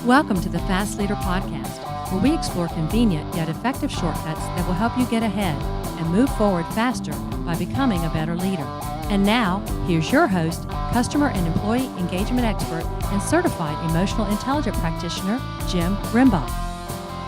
Welcome to the Fast Leader Podcast, where we explore convenient yet effective shortcuts that will help you get ahead and move forward faster by becoming a better leader. And now, here's your host, customer and employee engagement expert, and certified emotional intelligence practitioner, Jim Rembach.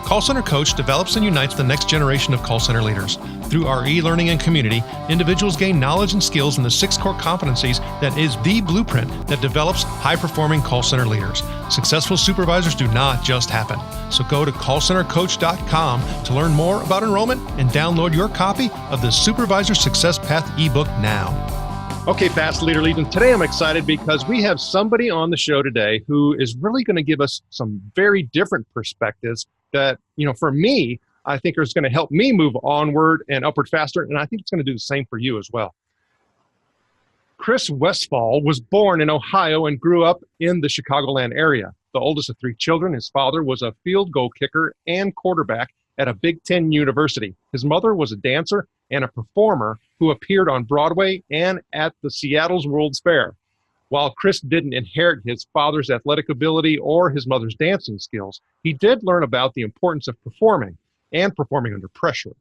Call Center Coach develops and unites the next generation of call center leaders. Through our e-learning and community, individuals gain knowledge and skills in the 6 core competencies that is the blueprint that develops high-performing call center leaders. Successful supervisors do not just happen. So go to callcentercoach.com to learn more about enrollment and download your copy of the Supervisor Success Path ebook now. Okay, Fast Leader Legion, today I'm excited because we have somebody on the show today who is really going to give us some very different perspectives that, for me, I think is going to help me move onward and upward faster, and I think it's going to do the same for you as well. Chris Westfall was born in Ohio and grew up in the Chicagoland area. The oldest of 3 children, his father was a field goal kicker and quarterback at a Big Ten university. His mother was a dancer and a performer who appeared on Broadway and at the Seattle's World's Fair. While Chris didn't inherit his father's athletic ability or his mother's dancing skills, he did learn about the importance of performing and performing under pressure.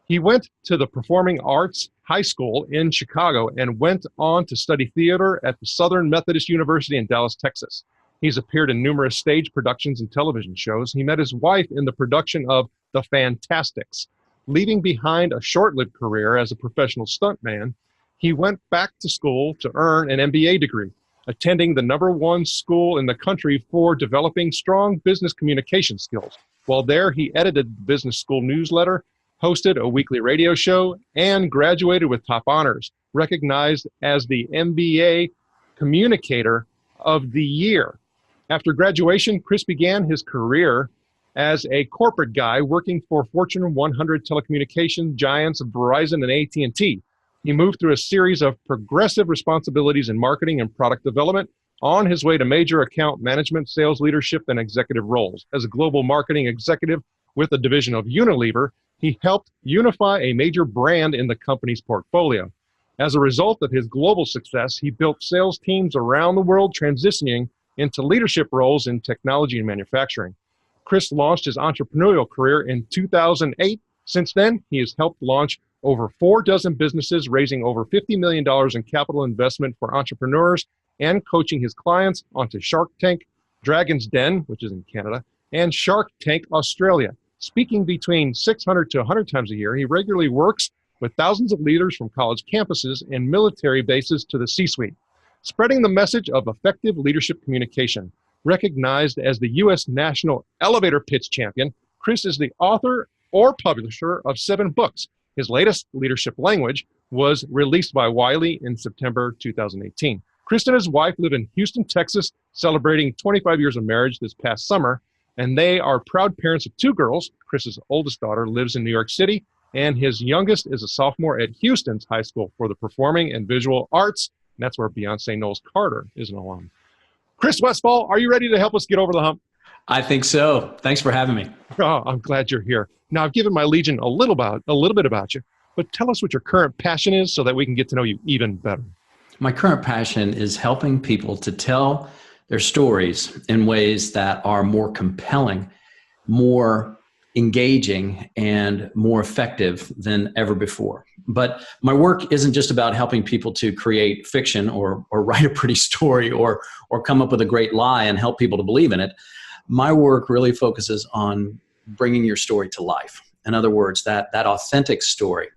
He went to the Performing Arts High School in Chicago and went on to study theater at the Southern Methodist University in Dallas, Texas. He's appeared in numerous stage productions and television shows. He met his wife in the production of The Fantastics. Leaving behind a short-lived career as a professional stuntman, he went back to school to earn an MBA degree, attending the #1 school in the country for developing strong business communication skills. While there, he edited the business school newsletter, hosted a weekly radio show, and graduated with top honors, recognized as the MBA Communicator of the Year. After graduation, Chris began his career as a corporate guy working for Fortune 100 telecommunications giants of Verizon and AT&T. He moved through a series of progressive responsibilities in marketing and product development on his way to major account management, sales leadership, and executive roles. As a global marketing executive with a division of Unilever, he helped unify a major brand in the company's portfolio. As a result of his global success, he built sales teams around the world, transitioning into leadership roles in technology and manufacturing. Chris launched his entrepreneurial career in 2008. Since then, he has helped launch over 4 dozen businesses, raising over $50 million in capital investment for entrepreneurs and coaching his clients onto Shark Tank, Dragon's Den, which is in Canada, and Shark Tank Australia. Speaking between 600 to 100 times a year, he regularly works with thousands of leaders from college campuses and military bases to the C-suite, spreading the message of effective leadership communication. Recognized as the U.S. National Elevator Pitch Champion, Chris is the author or publisher of 7 books. His latest, Leadership Language, was released by Wiley in September 2018. Chris and his wife live in Houston, Texas, celebrating 25 years of marriage this past summer, and they are proud parents of 2 girls. Chris's oldest daughter lives in New York City, and his youngest is a sophomore at Houston's High School for the Performing and Visual Arts, and that's where Beyonce Knowles Carter is an alum. Chris Westfall, are you ready to help us get over the hump? I think so. Thanks for having me. Oh, I'm glad you're here. Now, I've given my legion a little bit about you, but tell us what your current passion is so that we can get to know you even better. My current passion is helping people to tell their stories in ways that are more compelling, more engaging, and more effective than ever before. But my work isn't just about helping people to create fiction or write a pretty story or come up with a great lie and help people to believe in it. My work really focuses on bringing your story to life. In other words, that authentic story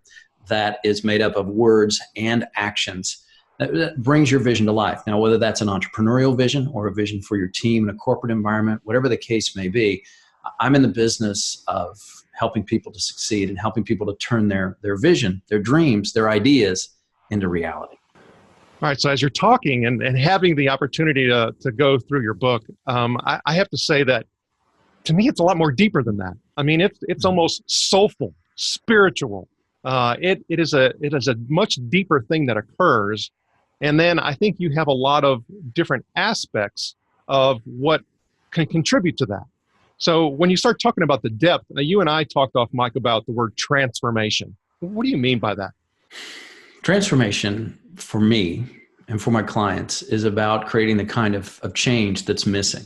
that is made up of words and actions that brings your vision to life. Now, whether that's an entrepreneurial vision or a vision for your team in a corporate environment, whatever the case may be, I'm in the business of helping people to succeed and helping people to turn their vision, their dreams, their ideas into reality. All right, so as you're talking and having the opportunity to go through your book, I have to say that to me, it's a lot more deeper than that. I mean, it's almost soulful, spiritual. It is a much deeper thing that occurs. And then I think you have a lot of different aspects of what can contribute to that. So when you start talking about the depth, you and I talked off mic about the word transformation. What do you mean by that? Transformation for me and for my clients is about creating the kind of change that's missing.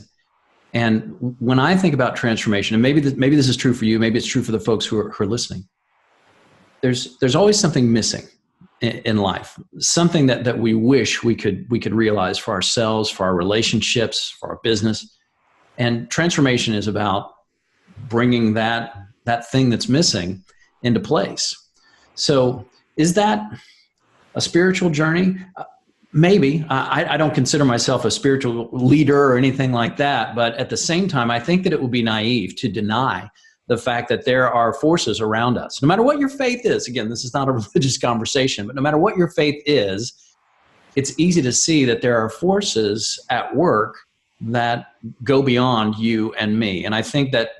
And when I think about transformation, and maybe this is true for you, maybe it's true for the folks who are listening, there's always something missing in life, something that we wish we could realize for ourselves, for our relationships, for our business. And transformation is about bringing that thing that's missing into place. So is that a spiritual journey? Maybe. I don't consider myself a spiritual leader or anything like that, but at the same time, I think that it would be naive to deny the fact that there are forces around us. No matter what your faith is, again, this is not a religious conversation, but no matter what your faith is, it's easy to see that there are forces at work that go beyond you and me. And I think that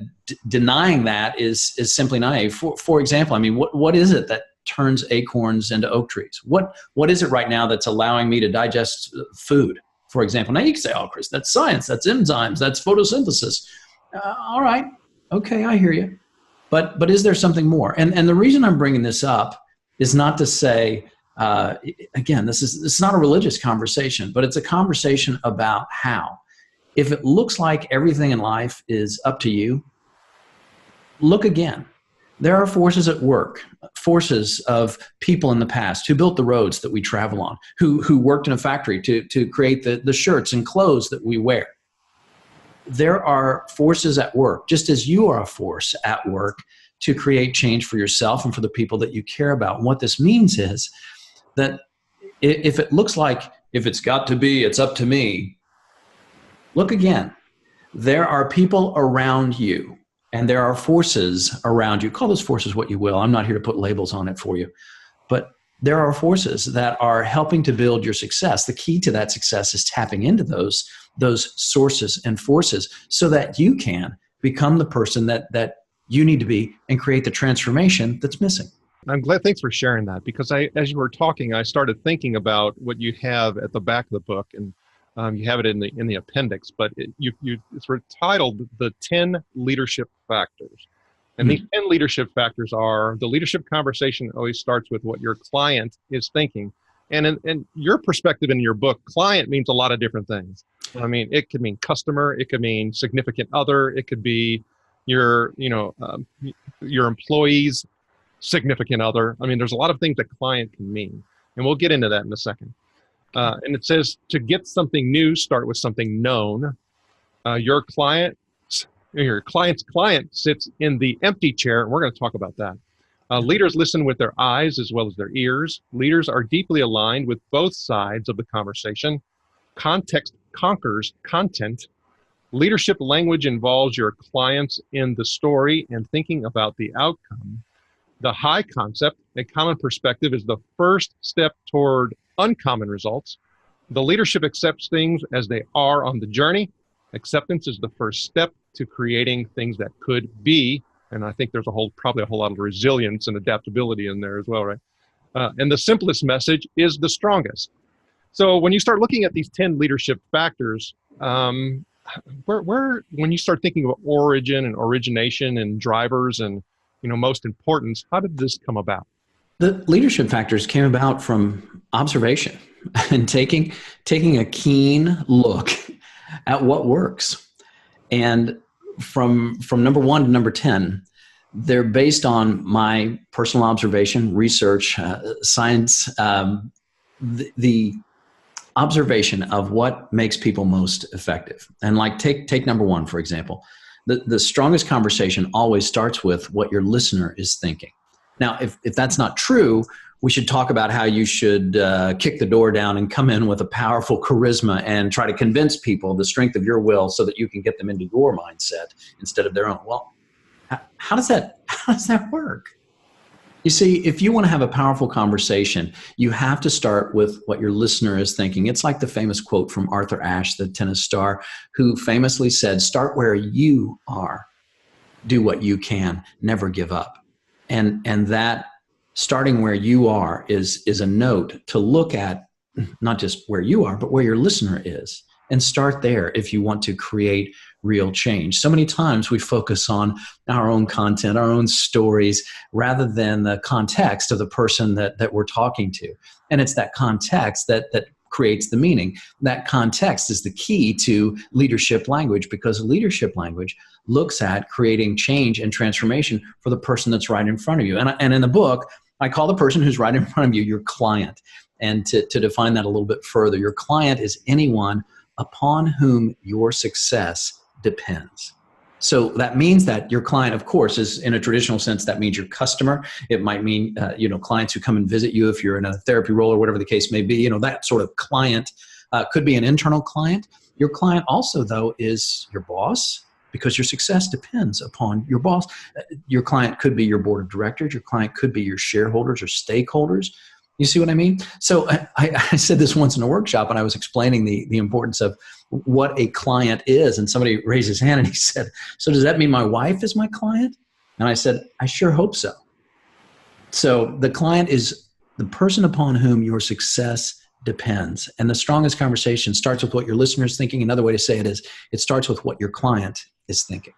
denying that is simply naive. For example, I mean, what is it that turns acorns into oak trees? What is it right now that's allowing me to digest food, for example? Now you can say, oh, Chris, that's science, that's enzymes, that's photosynthesis. All right. Okay, I hear you. But is there something more? And the reason I'm bringing this up is not to say, again, this is not a religious conversation, but it's a conversation about how. If it looks like everything in life is up to you, look again. There are forces at work, forces of people in the past who built the roads that we travel on, who worked in a factory to create the shirts and clothes that we wear. There are forces at work, just as you are a force at work to create change for yourself and for the people that you care about. And what this means is that if it looks like, if it's got to be, it's up to me, look again. There are people around you and there are forces around you. Call those forces what you will. I'm not here to put labels on it for you. But there are forces that are helping to build your success. The key to that success is tapping into those sources and forces so that you can become the person that you need to be and create the transformation that's missing. I'm glad. Thanks for sharing that, because as you were talking, I started thinking about what you have at the back of the book, and you have it in the appendix, but it's titled The 10 Leadership Factors. And these 10 leadership factors are: the leadership conversation always starts with what your client is thinking. And in your perspective in your book, client means a lot of different things. I mean, it could mean customer, it could mean significant other, it could be your employees' significant other. I mean, there's a lot of things that client can mean, and we'll get into that in a second. And it says, to get something new, start with something known. Your client's client sits in the empty chair, and we're going to talk about that. Leaders listen with their eyes as well as their ears. Leaders are deeply aligned with both sides of the conversation. Context conquers content. Leadership language involves your clients in the story and thinking about the outcome. The high concept, a common perspective, is the first step toward uncommon results. The leadership accepts things as they are on the journey. Acceptance is the first step to creating things that could be. And I think there's probably a whole lot of resilience and adaptability in there as well, right? And the simplest message is the strongest. So when you start looking at these 10 leadership factors, when you start thinking about origin and origination and drivers and most importance, how did this come about? The leadership factors came about from observation and taking a keen look at what works. And from number 1 to number 10, they're based on my personal observation, research, science, the observation of what makes people most effective. And like take number 1, for example. The strongest conversation always starts with what your listener is thinking. Now, if that's not true, we should talk about how you should kick the door down and come in with a powerful charisma and try to convince people the strength of your will so that you can get them into your mindset instead of their own. Well, how does that work? You see, if you want to have a powerful conversation, you have to start with what your listener is thinking. It's like the famous quote from Arthur Ashe, the tennis star, who famously said, "Start where you are. Do what you can. Never give up." And that starting where you are is a note to look at not just where you are, but where your listener is. And start there if you want to create real change. So many times we focus on our own content, our own stories, rather than the context of the person that we're talking to. And it's that context that creates the meaning. That context is the key to leadership language, because leadership language looks at creating change and transformation for the person that's right in front of you. And in the book, I call the person who's right in front of you your client. And to define that a little bit further, your client is anyone upon whom your success depends. So that means that your client, of course, is in a traditional sense, that means your customer. It might mean, clients who come and visit you if you're in a therapy role or whatever the case may be. That sort of client could be an internal client. Your client also, though, is your boss, because your success depends upon your boss. Your client could be your board of directors. Your client could be your shareholders or stakeholders. You see what I mean? So I said this once in a workshop, and I was explaining the importance of what a client is. And somebody raised his hand and he said, so does that mean my wife is my client? And I said, I sure hope so. So the client is the person upon whom your success depends. And the strongest conversation starts with what your listener is thinking. Another way to say it is, it starts with what your client is thinking.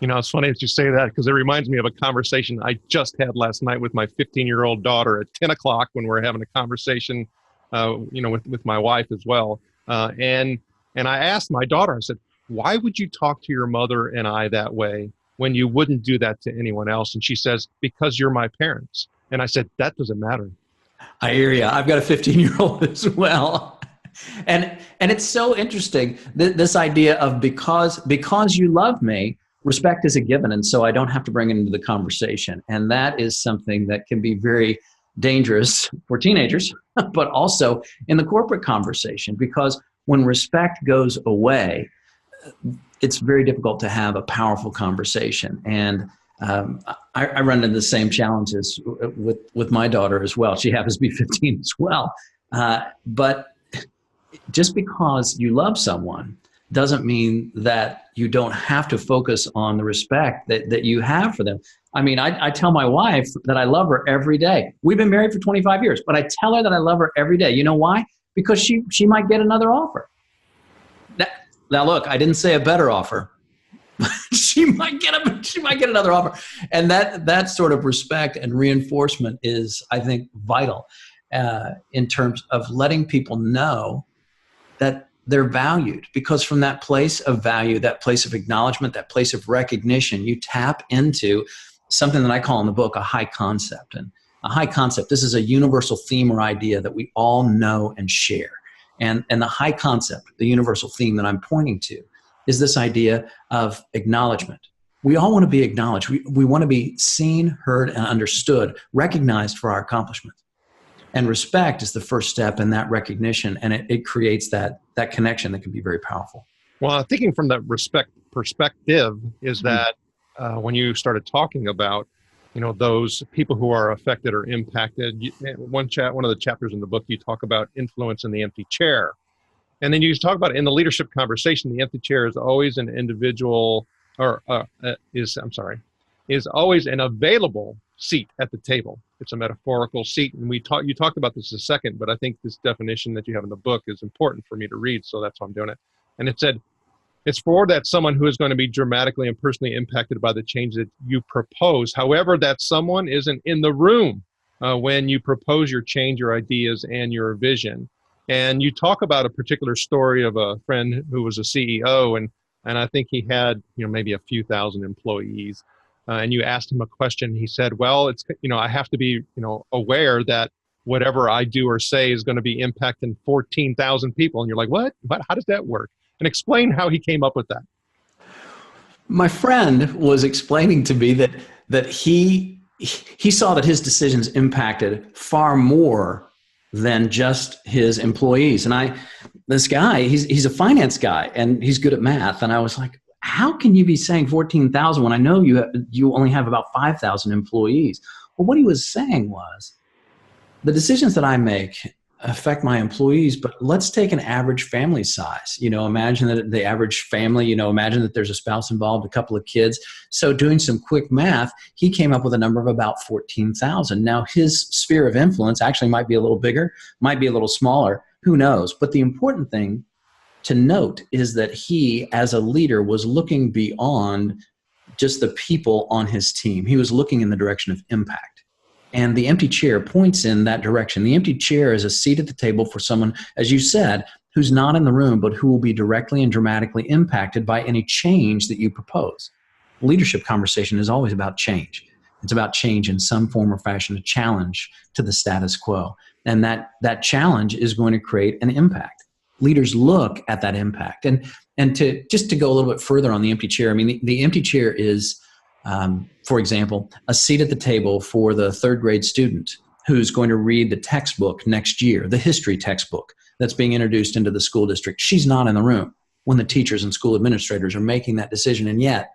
It's funny that you say that, because it reminds me of a conversation I just had last night with my 15-year-old daughter at 10 o'clock when we're having a conversation, with my wife as well. And I asked my daughter, I said, why would you talk to your mother and I that way when you wouldn't do that to anyone else? And she says, because you're my parents. And I said, that doesn't matter. I hear you. I've got a 15-year-old as well. And it's so interesting, this idea of because you love me, respect is a given, and so I don't have to bring it into the conversation. And that is something that can be very dangerous for teenagers, but also in the corporate conversation, because when respect goes away, it's very difficult to have a powerful conversation. And I run into the same challenges with my daughter as well. She happens to be 15 as well. But just because you love someone doesn't mean that you don't have to focus on the respect that you have for them. I mean, I tell my wife that I love her every day. We've been married for 25 years, but I tell her that I love her every day. You know why? Because she might get another offer. Now look, I didn't say a better offer. she might get another offer. And that sort of respect and reinforcement is, I think, vital in terms of letting people know that they're valued, because from that place of value, that place of acknowledgement, that place of recognition, you tap into something that I call in the book a high concept. And a high concept, this is a universal theme or idea that we all know and share. And the high concept, the universal theme that I'm pointing to, is this idea of acknowledgement. We all want to be acknowledged. We want to be seen, heard, and understood, recognized for our accomplishments. And respect is the first step in that recognition, and it creates that connection that can be very powerful. Well, thinking from that respect perspective is that when you started talking about, those people who are affected or impacted, one of the chapters in the book, you talk about influence in the empty chair. And then you talk about in the leadership conversation, the empty chair is always an individual is always an available seat at the table. It's a metaphorical seat. And you talked about this a second, but I think this definition that you have in the book is important for me to read. So that's why I'm doing it. And it said, it's for that someone who is going to be dramatically and personally impacted by the change that you propose. However, that someone isn't in the room when you propose your change, your ideas, and your vision. And you talk about a particular story of a friend who was a CEO, and I think he had, maybe a few thousand employees. And you asked him a question. He said, well, it's, I have to be, aware that whatever I do or say is going to be impacting 14,000 people. And you're like, what? How does that work? And explain how he came up with that. My friend was explaining to me that he saw that his decisions impacted far more than just his employees. And this guy, he's a finance guy and he's good at math. And I was like, how can you be saying 14,000 when I know you only have about 5,000 employees? Well, what he was saying was, the decisions that I make affect my employees, but let's take an average family size. Imagine that the average family, imagine that there's a spouse involved, a couple of kids. So doing some quick math, he came up with a number of about 14,000. Now his sphere of influence actually might be a little bigger, might be a little smaller, who knows? But the important thing to note is that he, as a leader, was looking beyond just the people on his team. He was looking in the direction of impact. And the empty chair points in that direction. The empty chair is a seat at the table for someone, as you said, who's not in the room, but who will be directly and dramatically impacted by any change that you propose. Leadership conversation is always about change. It's about change in some form or fashion, a challenge to the status quo. And that challenge is going to create an impact. Leaders look at that impact. And to go a little bit further on the empty chair, I mean, the empty chair is, for example, a seat at the table for the third grade student who's going to read the textbook next year, the history textbook that's being introduced into the school district. She's not in the room when the teachers and school administrators are making that decision, and yet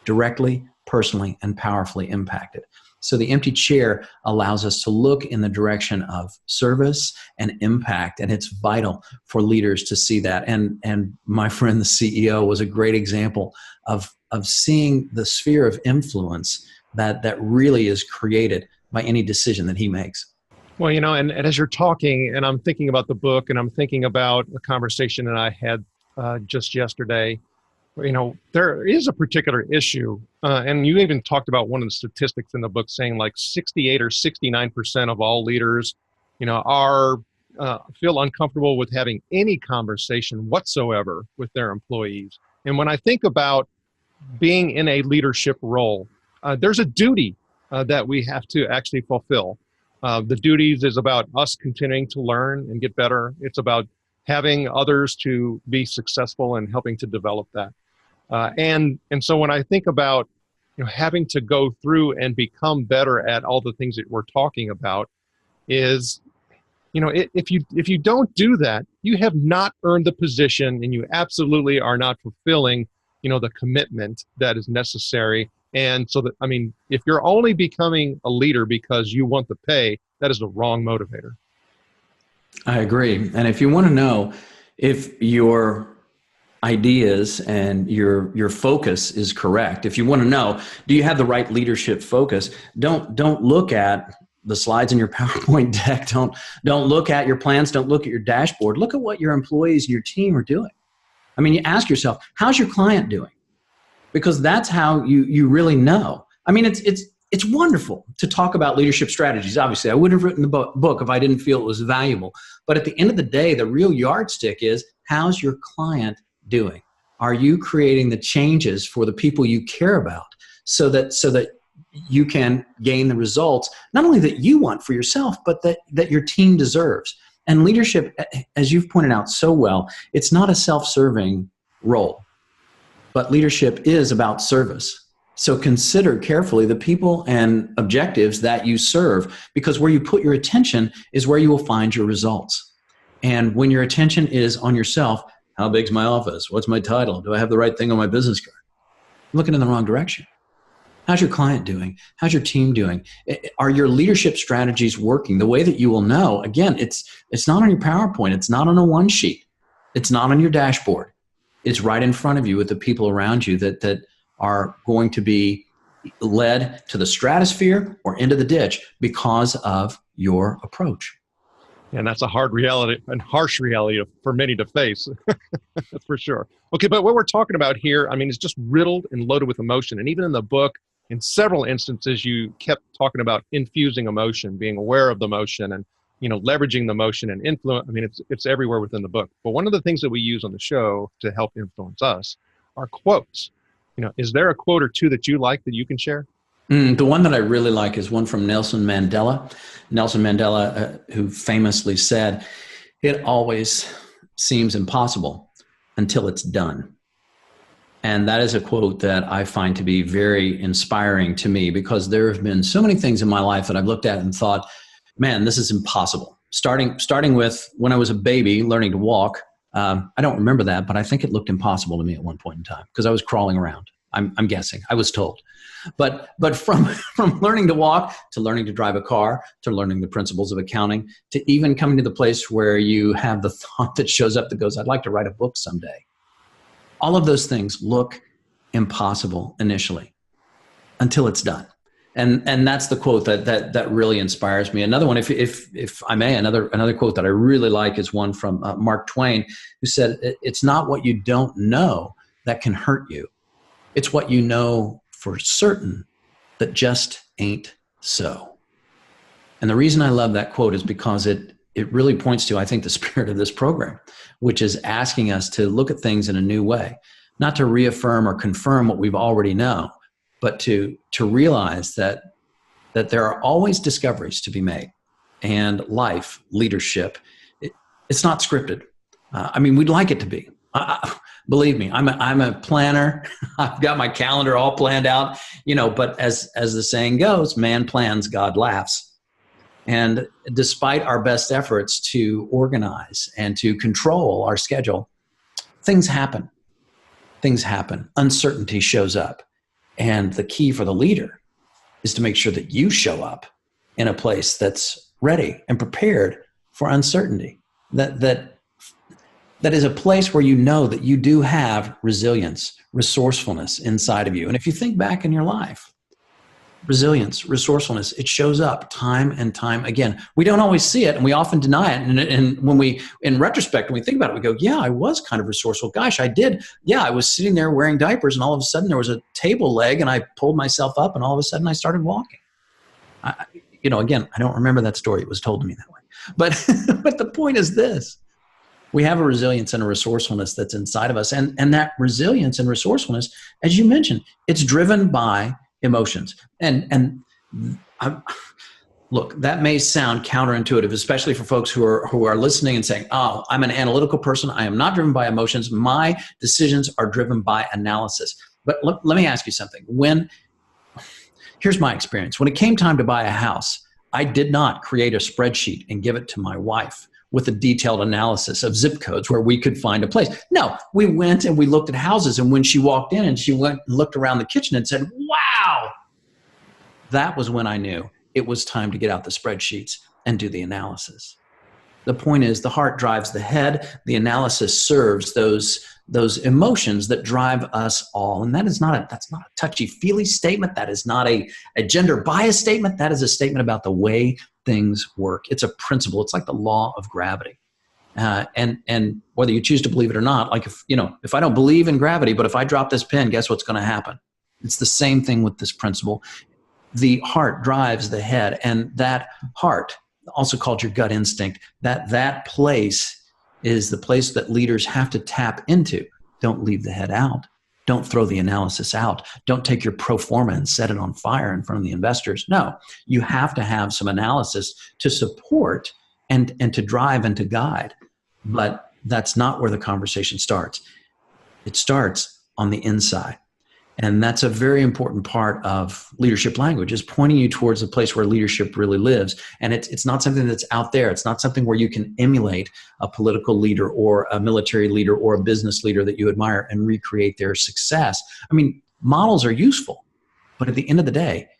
directly, personally, and powerfully impacted. So the empty chair allows us to look in the direction of service and impact, and it's vital for leaders to see that. And my friend, the CEO, was a great example of seeing the sphere of influence that really is created by any decision that he makes. Well, and as you're talking, and I'm thinking about the book, and I'm thinking about a conversation that I had just yesterday, there is a particular issue, and you even talked about one of the statistics in the book saying like 68 or 69% of all leaders, are feel uncomfortable with having any conversation whatsoever with their employees. And when I think about being in a leadership role, there's a duty that we have to actually fulfill. The duties is about us continuing to learn and get better. It's about having others to be successful and helping to develop that. And so when I think about having to go through and become better at all the things that we're talking about, is if you don't do that, you have not earned the position, and you absolutely are not fulfilling the commitment that is necessary. And so that, if you're only becoming a leader because you want the pay, that is the wrong motivator. I agree. And if you want to know if your ideas and your focus is correct, if you want to know, do you have the right leadership focus, don't look at the slides in your PowerPoint deck. Don't look at your plans. Don't look at your dashboard. Look at what your employees and your team are doing. You ask yourself, how's your client doing? Because that's how you really know. It's wonderful to talk about leadership strategies. Obviously, I wouldn't have written the book if I didn't feel it was valuable. But at the end of the day, the real yardstick is, how's your client doing? Are you creating the changes for the people you care about so that you can gain the results, not only that you want for yourself, but that your team deserves? And leadership, as you've pointed out so well, it's not a self-serving role, but leadership is about service. So consider carefully the people and objectives that you serve, because where you put your attention is where you will find your results. And when your attention is on yourself, how big's my office? What's my title? Do I have the right thing on my business card? I'm looking in the wrong direction. How's your client doing? How's your team doing? Are your leadership strategies working? The way that you will know, again, it's not on your PowerPoint. It's not on a one sheet. It's not on your dashboard. It's right in front of you with the people around you that are going to be led to the stratosphere or into the ditch because of your approach. And that's a hard reality and harsh reality for many to face. That's for sure. Okay, but what we're talking about here, is just riddled and loaded with emotion. And even in the book, in several instances, you kept talking about infusing emotion, being aware of the emotion, and leveraging the emotion and influence. It's everywhere within the book. But one of the things that we use on the show to help influence us are quotes. Is there a quote or two that you like that you can share? The one that I really like is one from Nelson Mandela. Nelson Mandela, who famously said, "It always seems impossible until it's done." And that is a quote that I find to be very inspiring to me, because there have been so many things in my life that I've looked at and thought, man, this is impossible. Starting with when I was a baby learning to walk. I don't remember that, but I think it looked impossible to me at one point in time because I was crawling around. I'm guessing. I was told. But from learning to walk to learning to drive a car to learning the principles of accounting to even coming to the place where you have the thought that shows up that goes, I'd like to write a book someday. All of those things look impossible initially until it's done. And that's the quote that really inspires me. Another one, if I may, another quote that I really like is one from Mark Twain, who said, "It's not what you don't know that can hurt you. It's what you know for certain that just ain't so." And the reason I love that quote is because it really points to, I think, the spirit of this program, which is asking us to look at things in a new way, not to reaffirm or confirm what we've already know, but to realize that there are always discoveries to be made. And life, leadership, it's not scripted. We'd like it to be. Believe me, I'm a planner. I've got my calendar all planned out, but as the saying goes, man plans, God laughs. And despite our best efforts to organize and to control our schedule, things happen. Uncertainty shows up. And the key for the leader is to make sure that you show up in a place that's ready and prepared for uncertainty. That is a place where you know that you do have resilience, resourcefulness inside of you. And if you think back in your life, resilience, resourcefulness, it shows up time and time again. We don't always see it, and we often deny it. And when we, in retrospect, when we think about it, we go, yeah, I was kind of resourceful. Gosh, I did. Yeah, I was sitting there wearing diapers, and all of a sudden there was a table leg, and I pulled myself up, and all of a sudden I started walking. Again, I don't remember that story. It was told to me that way. But the point is this. We have a resilience and a resourcefulness that's inside of us. And that resilience and resourcefulness, as you mentioned, it's driven by emotions. Look, that may sound counterintuitive, especially for folks who are listening and saying, oh, I'm an analytical person. I am not driven by emotions. My decisions are driven by analysis. But let me ask you something. Here's my experience. When it came time to buy a house, I did not create a spreadsheet and give it to my wife with a detailed analysis of zip codes where we could find a place. No, we went and we looked at houses, and when she walked in and she went and looked around the kitchen and said, wow, that was when I knew it was time to get out the spreadsheets and do the analysis. The point is, the heart drives the head. The analysis serves those emotions that drive us all. And that's not a touchy-feely statement. That is not a gender bias statement. That is a statement about the way things work. It's a principle. It's like the law of gravity. And whether you choose to believe it or not, like if I don't believe in gravity, but if I drop this pen, guess what's going to happen? It's the same thing with this principle. The heart drives the head, and that heart, also called your gut instinct, that place is the place that leaders have to tap into. Don't leave the head out. Don't throw the analysis out. Don't take your pro forma and set it on fire in front of the investors. No, you have to have some analysis to support and to drive and to guide. But that's not where the conversation starts. It starts on the inside. And that's a very important part of leadership language, is pointing you towards the place where leadership really lives. And it's not something that's out there. It's not something where you can emulate a political leader or a military leader or a business leader that you admire and recreate their success. Models are useful, but at the end of the day,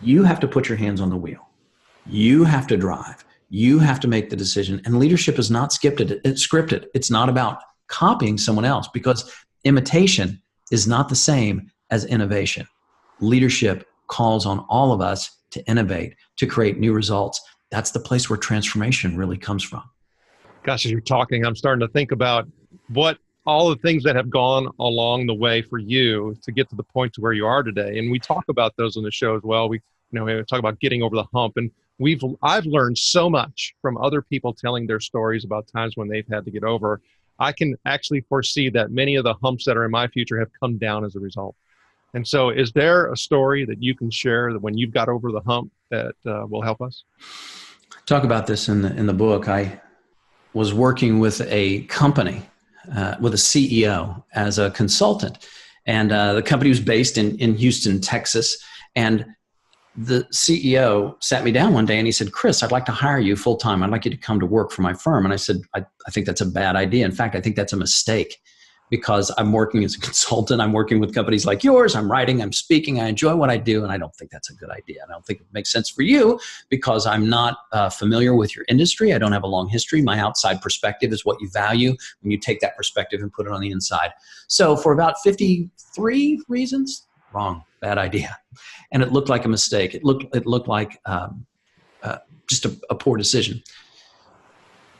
you have to put your hands on the wheel. You have to drive. You have to make the decision. And leadership is not scripted. It's scripted. It's not about copying someone else, because imitation is not the same as innovation. Leadership calls on all of us to innovate, to create new results. That's the place where transformation really comes from. Gosh, as you're talking, I'm starting to think about what all the things that have gone along the way for you to get to the point to where you are today. And we talk about those on the show as well. We talk about getting over the hump, and I've learned so much from other people telling their stories about times when they've had to get over. I can actually foresee that many of the humps that are in my future have come down as a result. And so is there a story that you can share that when you've got over the hump that will help us? Talk about this in the book. I was working with a company, with a CEO as a consultant. And the company was based in Houston, Texas. And the CEO sat me down one day and he said, Chris, I'd like to hire you full time. I'd like you to come to work for my firm. And I said, I think that's a bad idea. In fact, I think that's a mistake, because I'm working as a consultant. I'm working with companies like yours. I'm writing, I'm speaking. I enjoy what I do. And I don't think that's a good idea. I don't think it makes sense for you, because I'm not familiar with your industry. I don't have a long history. My outside perspective is what you value when you take that perspective and put it on the inside. So for about 53 reasons, wrong, bad idea. And it looked like a mistake. It looked like just a poor decision.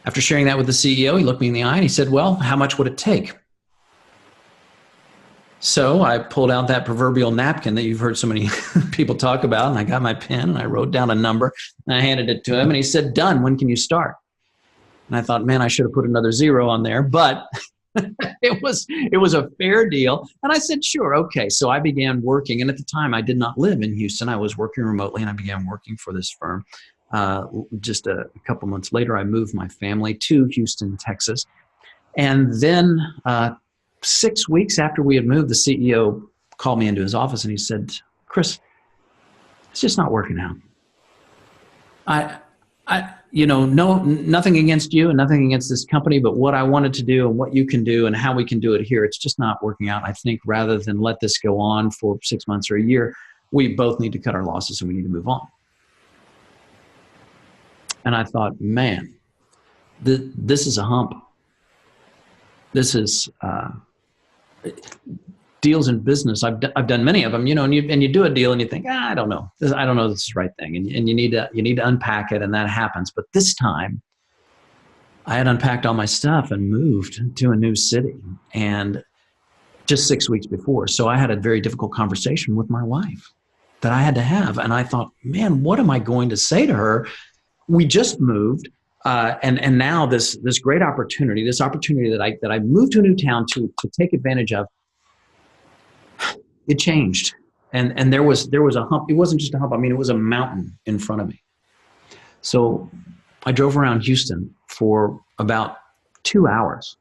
After sharing that with the CEO, he looked me in the eye and he said, well, how much would it take? So I pulled out that proverbial napkin that you've heard so many people talk about, and I got my pen and I wrote down a number and I handed it to him, and he said, "Done. When can you start?" And I thought, man, I should have put another zero on there, but it was a fair deal. And I said, sure, okay. So I began working, and at the time I did not live in Houston. I was working remotely, and I began working for this firm. Just a couple months later, I moved my family to Houston, Texas. And then 6 weeks after we had moved, the CEO called me into his office and he said, "Chris, it's just not working out. Nothing against you and nothing against this company, but what I wanted to do and what you can do and how we can do it here, it's just not working out. I think rather than let this go on for 6 months or a year, we both need to cut our losses and we need to move on." And I thought, man, this is a hump. This is deals in business. I've done many of them, and you do a deal and you think, I don't know, this is the right thing, and you need to unpack it, and that happens. But this time, I had unpacked all my stuff and moved to a new city, and just 6 weeks before, so I had a very difficult conversation with my wife that I had to have, and I thought, man, what am I going to say to her? We just moved. And now this great opportunity, that I moved to a new town to take advantage of, it changed. And there was a hump. It wasn't just a hump. I mean, it was a mountain in front of me. So I drove around Houston for about 2 hours,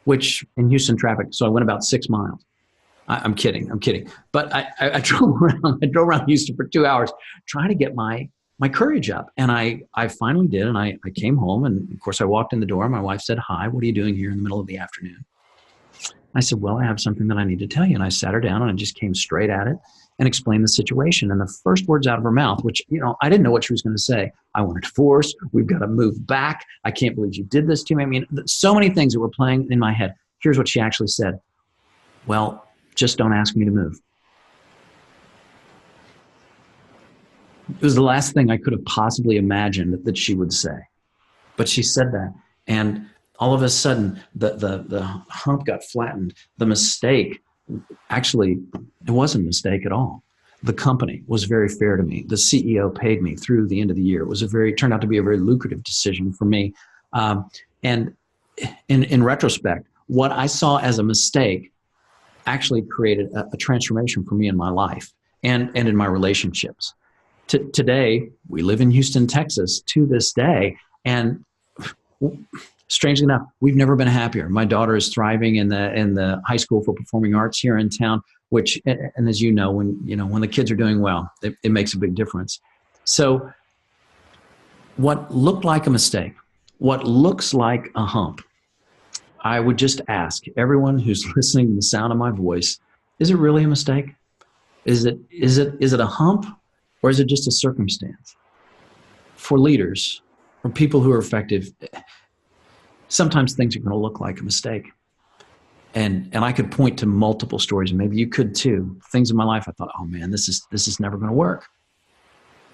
which in Houston traffic, so I went about 6 miles. I'm kidding. But I drove around Houston for 2 hours trying to get my courage up. And I finally did. And I came home, and of course I walked in the door. My wife said, "Hi, what are you doing here in the middle of the afternoon?" I said, "Well, I have something that I need to tell you." And I sat her down and I just came straight at it and explained the situation. And the first words out of her mouth, which, I didn't know what she was going to say. "I want a divorce. We've got to move back. I can't believe you did this to me." I mean, so many things that were playing in my head. Here's what she actually said. "Well, just don't ask me to move." It was the last thing I could have possibly imagined that she would say. But she said that. And all of a sudden, the hump got flattened. The mistake, actually, it wasn't a mistake at all. The company was very fair to me. The CEO paid me through the end of the year. It turned out to be a very lucrative decision for me. And in retrospect, what I saw as a mistake actually created a transformation for me in my life and in my relationships. Today, we live in Houston, Texas, to this day, and strangely enough, we've never been happier. My daughter is thriving in the high school for performing arts here in town, which, and as you know, when the kids are doing well, it makes a big difference. So, what looked like a mistake, what looks like a hump, I would just ask everyone who's listening to the sound of my voice: is it really a mistake? Is it a hump? Or is it just a circumstance? For leaders, for people who are effective, sometimes things are going to look like a mistake. And I could point to multiple stories, and maybe you could too. Things in my life I thought, oh man, this is never going to work.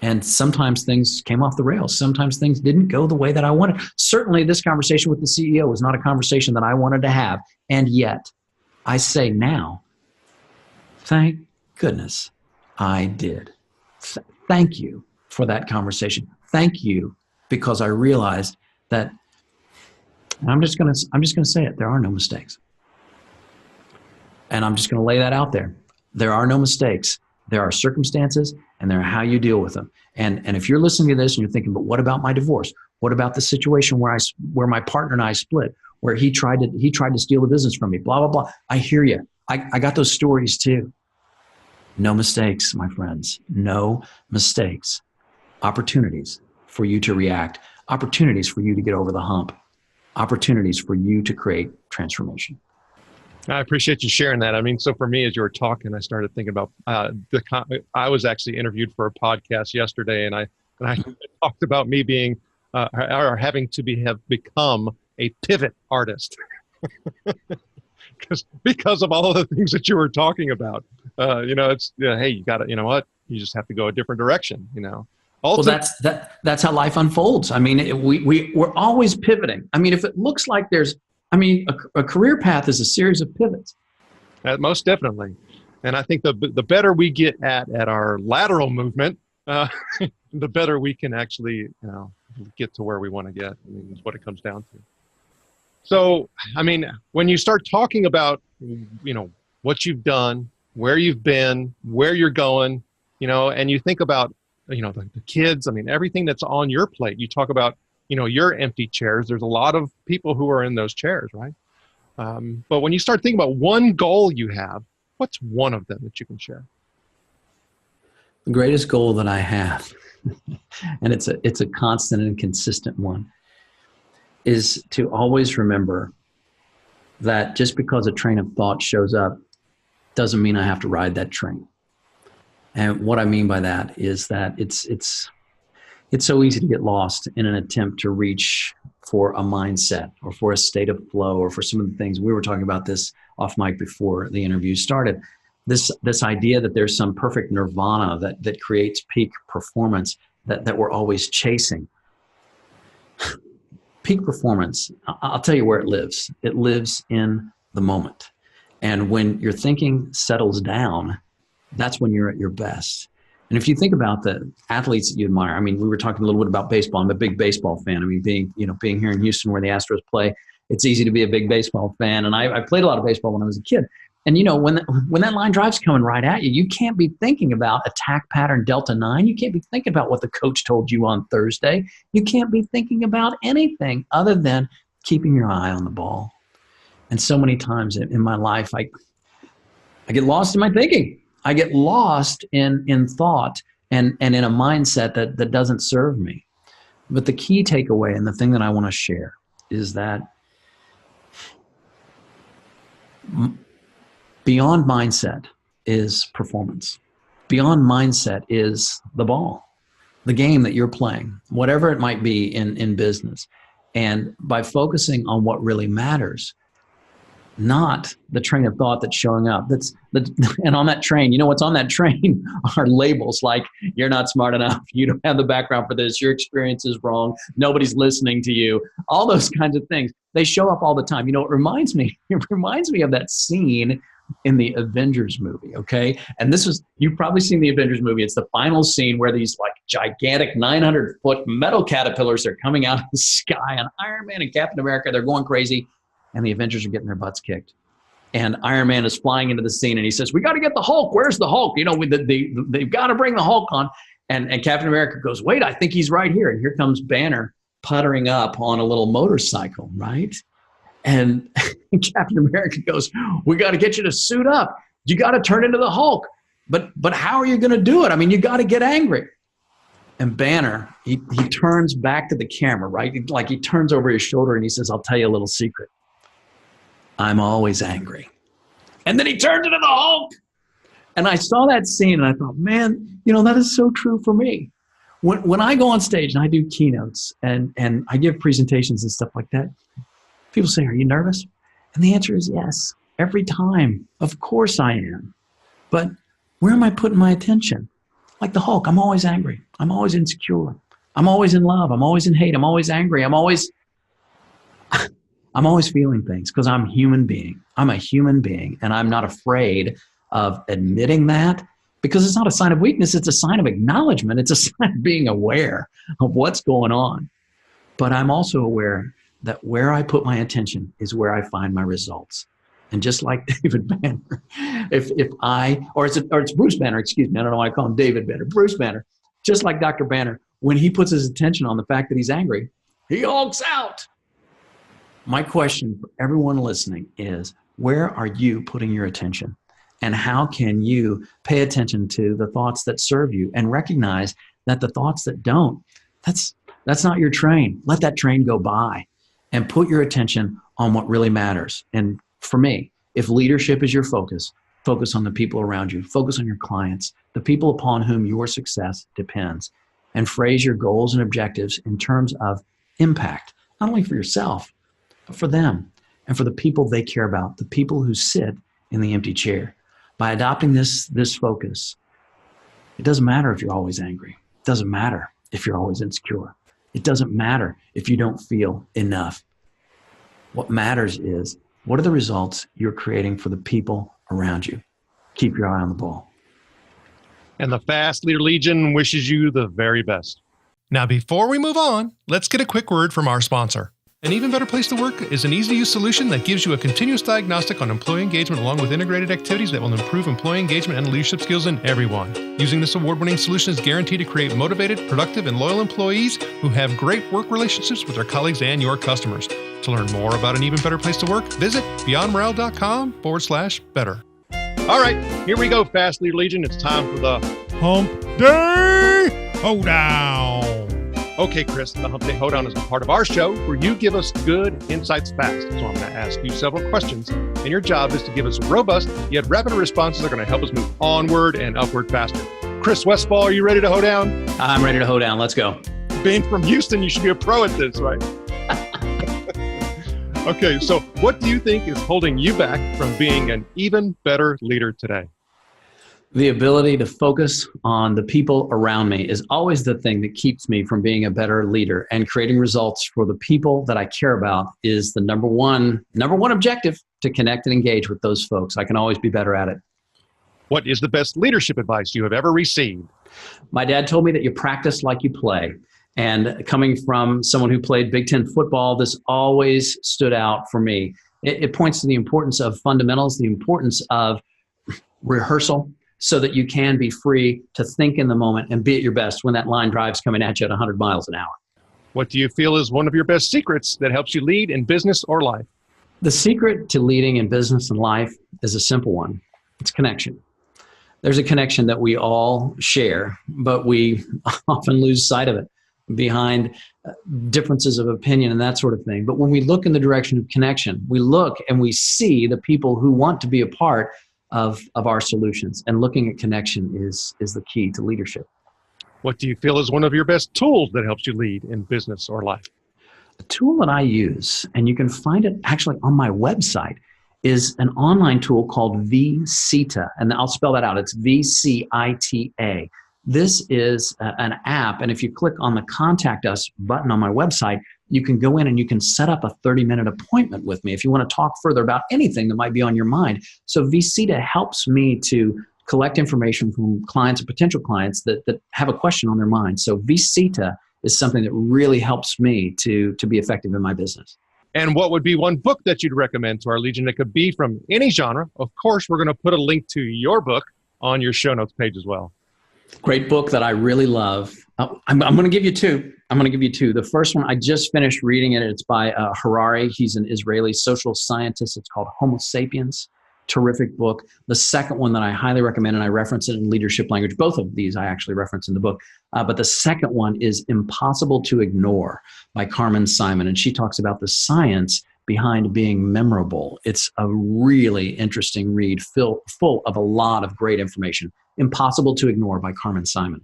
And sometimes things came off the rails. Sometimes things didn't go the way that I wanted. Certainly this conversation with the CEO was not a conversation that I wanted to have. And yet, I say now, thank goodness I did. Thank you for that conversation. Thank you, because I realized that, and I'm just going to say it, there are no mistakes. And I'm just going to lay that out there. There are no mistakes. There are circumstances, and there are how you deal with them. And if you're listening to this and you're thinking, but what about my divorce? What about the situation where my partner and I split, where he tried to steal the business from me, blah, blah, blah. I hear you. I got those stories too. No mistakes, my friends. No mistakes. Opportunities for you to react. Opportunities for you to get over the hump. Opportunities for you to create transformation. I appreciate you sharing that. I mean, so for me, as you were talking, I started thinking about I was actually interviewed for a podcast yesterday, and I talked about me being or having to have become a pivot artist. Because of all of the things that you were talking about, hey, you got to, you just have to go a different direction, Well, that's how life unfolds. I mean, we're always pivoting. I mean, if it looks like a career path is a series of pivots. Most definitely. And I think the better we get at our lateral movement, the better we can actually get to where we want to get. I mean, is what it comes down to. So, I mean, when you start talking about, what you've done, where you've been, where you're going, and you think about, the kids, I mean, everything that's on your plate, you talk about, your empty chairs. There's a lot of people who are in those chairs, right? But when you start thinking about one goal you have, what's one of them that you can share? The greatest goal that I have, and it's a constant and consistent one, is to always remember that just because a train of thought shows up doesn't mean I have to ride that train. And what I mean by that is that it's so easy to get lost in an attempt to reach for a mindset or for a state of flow or for some of the things we were talking about this off mic before the interview started. This idea that there's some perfect nirvana that creates peak performance that we're always chasing. Peak performance, I'll tell you where it lives. It lives in the moment. And when your thinking settles down, that's when you're at your best. And if you think about the athletes that you admire, I mean, we were talking a little bit about baseball. I'm a big baseball fan. I mean, being here in Houston where the Astros play, it's easy to be a big baseball fan. And I played a lot of baseball when I was a kid. And when that line drive's coming right at you, you can't be thinking about attack pattern Delta 9. You can't be thinking about what the coach told you on Thursday. You can't be thinking about anything other than keeping your eye on the ball. And so many times in my life, I get lost in my thinking. I get lost in thought and in a mindset that doesn't serve me. But the key takeaway and the thing that I want to share is that beyond mindset is performance. Beyond mindset is the ball, the game that you're playing, whatever it might be in business. And by focusing on what really matters, not the train of thought that's showing up. And on that train, what's on that train are labels like, you're not smart enough, you don't have the background for this, your experience is wrong, nobody's listening to you, all those kinds of things. They show up all the time. It reminds me of that scene in the Avengers movie, okay? And you've probably seen the Avengers movie. It's the final scene where these like gigantic 900-foot metal caterpillars are coming out of the sky, and Iron Man and Captain America, they're going crazy, and the Avengers are getting their butts kicked. And Iron Man is flying into the scene, and he says, we got to get the Hulk. Where's the Hulk? They've got to bring the Hulk on. And Captain America goes, wait, I think he's right here. And here comes Banner puttering up on a little motorcycle, right? And Captain America goes, we got to get you to suit up. You got to turn into the Hulk. But how are you going to do it? I mean, you got to get angry. And Banner, he turns back to the camera, right? Like he turns over his shoulder and he says, I'll tell you a little secret. I'm always angry. And then he turned into the Hulk. And I saw that scene and I thought, man, that is so true for me. When I go on stage and I do keynotes and I give presentations and stuff like that, people say, are you nervous? And the answer is yes. Every time. Of course I am. But where am I putting my attention? Like the Hulk, I'm always angry. I'm always insecure. I'm always in love. I'm always in hate. I'm always angry. I'm always feeling things because I'm a human being. I'm a human being, and I'm not afraid of admitting that because it's not a sign of weakness. It's a sign of acknowledgement. It's a sign of being aware of what's going on. But I'm also aware that where I put my attention is where I find my results. And just like David Banner, it's Bruce Banner, excuse me. I don't know why I call him David Banner. Bruce Banner, just like Dr. Banner, when he puts his attention on the fact that he's angry, he hulks out. My question for everyone listening is, where are you putting your attention? And how can you pay attention to the thoughts that serve you and recognize that the thoughts that don't, that's not your train. Let that train go by and put your attention on what really matters. And for me, if leadership is your focus, focus on the people around you, focus on your clients, the people upon whom your success depends, and phrase your goals and objectives in terms of impact, not only for yourself, but for them and for the people they care about, the people who sit in the empty chair. By adopting this focus, it doesn't matter if you're always angry. It doesn't matter if you're always insecure. It doesn't matter if you don't feel enough. What matters is, what are the results you're creating for the people around you. Keep your eye on the ball. And the Fast Leader Legion wishes you the very best. Now, before we move on, let's get a quick word from our sponsor. An Even Better Place to Work is an easy-to-use solution that gives you a continuous diagnostic on employee engagement along with integrated activities that will improve employee engagement and leadership skills in everyone. Using this award-winning solution is guaranteed to create motivated, productive, and loyal employees who have great work relationships with their colleagues and your customers. To learn more about An Even Better Place to Work, visit beyondmorale.com/better. All right, here we go, Fast Leader Legion. It's time for the Hump Day Hoedown. Okay, Chris, the Hump Day Hoedown is a part of our show where you give us good insights fast. So I'm going to ask you several questions, and your job is to give us robust yet rapid responses that are going to help us move onward and upward faster. Chris Westfall, are you ready to hoe down? I'm ready to hoe down. Let's go. Being from Houston, you should be a pro at this, right? Okay, so what do you think is holding you back from being an even better leader today? The ability to focus on the people around me is always the thing that keeps me from being a better leader, and creating results for the people that I care about is the number one objective, to connect and engage with those folks. I can always be better at it. What is the best leadership advice you have ever received? My dad told me that you practice like you play. And coming from someone who played Big Ten football, this always stood out for me. It points to the importance of fundamentals, the importance of rehearsal, so that you can be free to think in the moment and be at your best when that line drive's coming at you at 100 miles an hour. What do you feel is one of your best secrets that helps you lead in business or life? The secret to leading in business and life is a simple one. It's connection. There's a connection that we all share, but we often lose sight of it behind differences of opinion and that sort of thing. But when we look in the direction of connection, we look and we see the people who want to be a part of our solutions, and looking at connection is the key to leadership. What do you feel is one of your best tools that helps you lead in business or life? A tool that I use, and you can find it actually on my website, is an online tool called VCITA, and I'll spell that out. It's VCITA. This is an app, and if you click on the Contact Us button on my website, you can go in and you can set up a 30-minute appointment with me if you want to talk further about anything that might be on your mind. So VCITA helps me to collect information from clients or potential clients that have a question on their mind. So VCITA is something that really helps me to be effective in my business. And what would be one book that you'd recommend to our Legion? It could be from any genre. Of course, we're going to put a link to your book on your show notes page as well. Great book that I really love. I'm going to give you two. The first one, I just finished reading it. It's by Harari. He's an Israeli social scientist. It's called Homo Sapiens. Terrific book. The second one that I highly recommend, and I reference it in leadership language. Both of these I actually reference in the book. But the second one is Impossible to Ignore by Carmen Simon. And she talks about the science behind being memorable. It's a really interesting read, full of a lot of great information. Impossible to Ignore by Carmen Simon.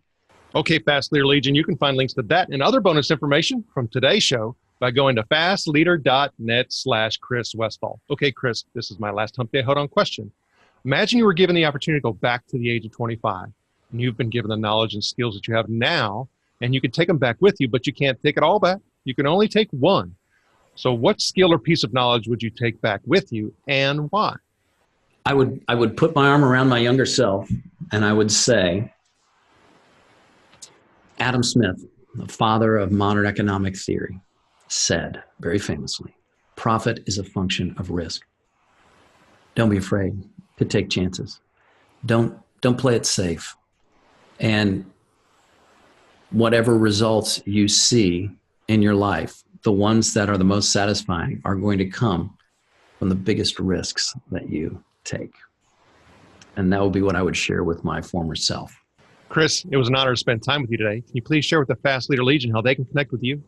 Okay, Fast Leader Legion, you can find links to that and other bonus information from today's show by going to fastleader.net/Chris Westfall. Okay, Chris, this is my last Hump Day Hoedown question. Imagine you were given the opportunity to go back to the age of 25, and you've been given the knowledge and skills that you have now, and you can take them back with you, but you can't take it all back. You can only take one. So what skill or piece of knowledge would you take back with you, and why? I would put my arm around my younger self, and I would say, Adam Smith, the father of modern economic theory, said very famously, profit is a function of risk. Don't be afraid to take chances. Don't play it safe. And whatever results you see in your life, the ones that are the most satisfying are going to come from the biggest risks that you take. And that will be what I would share with my former self. Chris, it was an honor to spend time with you today. Can you please share with the Fast Leader Legion how they can connect with you?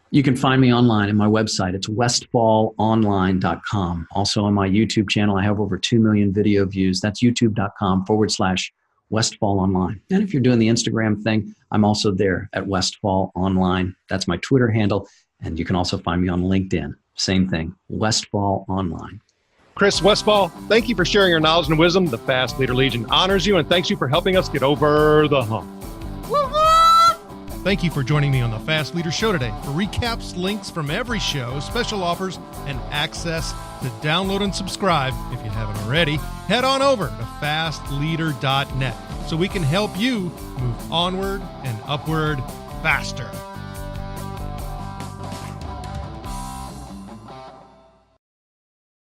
You can find me online at my website. It's westfallonline.com. Also on my YouTube channel, I have over 2 million video views. That's youtube.com/westfallonline. And if you're doing the Instagram thing, I'm also there at Westfall Online. That's my Twitter handle. And you can also find me on LinkedIn. Same thing, Westfall Online. Chris Westfall, thank you for sharing your knowledge and wisdom. The Fast Leader Legion honors you and thanks you for helping us get over the hump. Thank you for joining me on the Fast Leader Show today. For recaps, links from every show, special offers, and access to download and subscribe, if you haven't already, head on over to fastleader.net so we can help you move onward and upward faster.